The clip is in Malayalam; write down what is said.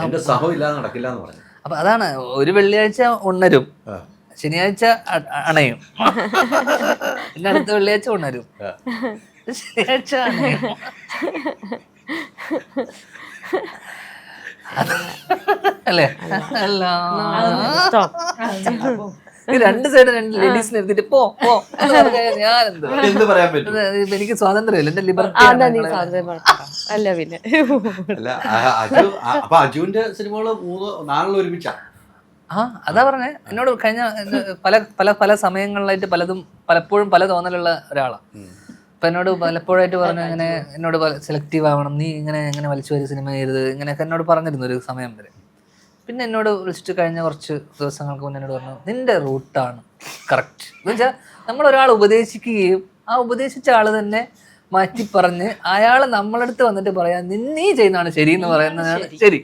എന്റെ സഹം ഇല്ലാതെ നടക്കില്ല എന്ന് പറഞ്ഞു. അപ്പൊ അതാണ്, ഒരു വെള്ളിയാഴ്ച ഉണരും, ശനിയാഴ്ച അണയും, പിന്നെ അടുത്ത വെള്ളിയാഴ്ച ഉണരും, ശനിയാഴ്ച അണയും. അല്ലേ? അല്ല, രണ്ട് സൈഡ് രണ്ട് ലേഡീസിനെ എടുത്തിട്ട് പോ പോ എന്ന് പറഞ്ഞാൽ ഞാൻ എന്ത് പറയാൻ പറ്റും? എനിക്ക് സ്വാതന്ത്ര്യമില്ല, എന്റെ ലിബർട്ടി. അല്ല പിന്നെ അല്ല അപ്പൊ അജുവിന്റെ സിനിമകള് 4 ഒരുമിച്ചാ. അതാ പറഞ്ഞേ, എന്നോട് കഴിഞ്ഞ പല പല പല സമയങ്ങളിലായിട്ട് പലപ്പോഴും പല തോന്നലുള്ള ഒരാളാണ്. അപ്പൊ എന്നോട് പലപ്പോഴായിട്ട് പറഞ്ഞു, ഇങ്ങനെ എന്നോട് സെലക്റ്റീവ് ആവണം, നീ ഇങ്ങനെ വലിച്ചു വരി സിനിമ ചെയ്തത്, ഇങ്ങനെയൊക്കെ എന്നോട് പറഞ്ഞിരുന്നു ഒരു സമയം വരെ. പിന്നെ എന്നോട് വിളിച്ചിട്ട് കഴിഞ്ഞ കുറച്ച് ദിവസങ്ങൾക്ക് മുന്നേ എന്നോട് പറഞ്ഞു, നിന്റെ റൂട്ടാണ് കറക്റ്റ്. എന്ന് വെച്ചാൽ നമ്മളൊരാൾ ഉപദേശിക്കുകയും ആ ഉപദേശിച്ച ആള് തന്നെ മാറ്റി പറഞ്ഞ് അയാൾ നമ്മളടുത്ത് വന്നിട്ട് പറയാൻ നീ ചെയ്യുന്നതാണ് ശരി എന്ന് പറയുന്നതാണ് ശരി.